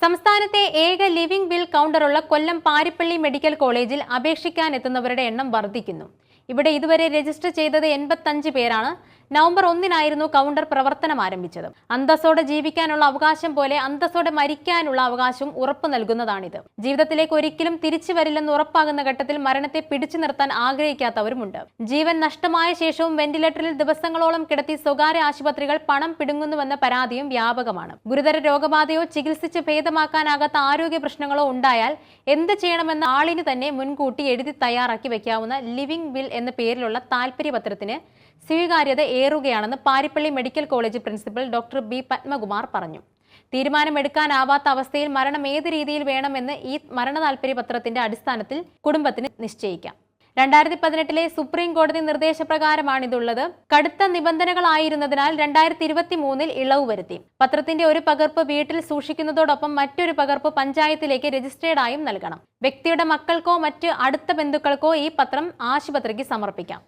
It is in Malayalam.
സംസ്ഥാനത്തെ ഏക ലിവിംഗ് വിൽ കൗണ്ടറുള്ള കൊല്ലം പാരിപ്പള്ളി മെഡിക്കൽ കോളേജിൽ അപേക്ഷിക്കാനെത്തുന്നവരുടെ എണ്ണം വർദ്ധിക്കുന്നു. ഇവിടെ ഇതുവരെ രജിസ്റ്റർ ചെയ്തത് 85 പേരാണ്. നവംബർ 1-നായിരുന്നു കൗണ്ടർ പ്രവർത്തനം ആരംഭിച്ചത്. അന്തസ്സോടെ ജീവിക്കാനുള്ള അവകാശം പോലെ അന്തസ്സോടെ മരിക്കാനുള്ള അവകാശവും ഉറപ്പു നൽകുന്നതാണിത്. ജീവിതത്തിലേക്ക് ഒരിക്കലും തിരിച്ചു വരില്ലെന്ന് ഉറപ്പാകുന്ന ഘട്ടത്തിൽ മരണത്തെ പിടിച്ചു നിർത്താൻ ആഗ്രഹിക്കാത്തവരുമുണ്ട്. ജീവൻ നഷ്ടമായ ശേഷവും വെന്റിലേറ്ററിൽ ദിവസങ്ങളോളം കിടത്തി സ്വകാര്യ ആശുപത്രികൾ പണം പിടുങ്ങുന്നുവെന്ന പരാതിയും വ്യാപകമാണ്. ഗുരുതര രോഗബാധയോ ചികിത്സിച്ച് ഭേദമാക്കാനാകാത്ത ആരോഗ്യ പ്രശ്നങ്ങളോ ഉണ്ടായാൽ എന്ത് ചെയ്യണമെന്ന ആളിന് തന്നെ മുൻകൂട്ടി എഴുതി തയ്യാറാക്കി വെക്കാവുന്ന ലിവിംഗ് വിൽ എന്ന പേരിലുള്ള താൽപര്യപത്രത്തിന് സ്വീകാര്യത ഏറുകയാണെന്ന് Parippally medical college principal doctor B Padmakumar പറഞ്ഞു. തീരുമാനമെടുക്കാനാവാത്ത അവസ്ഥയിൽ മരണം ഏത് രീതിയിൽ വേണമെന്ന് ഈ മരണ താൽപര്യപത്രത്തിന്റെ അടിസ്ഥാനത്തിൽ കുടുംബത്തിന് നിശ്ചയിക്കാം. 2018-ലെ സുപ്രീം കോടതി നിർദ്ദേശപ്രകാരമാണിതുള്ളത്. കടുത്ത നിബന്ധനകളായിരുന്നതിനാൽ 2023-ൽ ഇളവ് വരുത്തി. പത്രത്തിന്റെ ഒരു പകർപ്പ് വീട്ടിൽ സൂക്ഷിക്കുന്നതോടൊപ്പം മറ്റൊരു പകർപ്പ് പഞ്ചായത്തിലേക്ക് രജിസ്റ്റേർഡായും നൽകണം. വ്യക്തിയുടെ മക്കൾക്കോ മറ്റ് അടുത്ത ബന്ധുക്കൾക്കോ ഈ പത്രം ആശുപത്രിക്ക് സമർപ്പിക്കാം.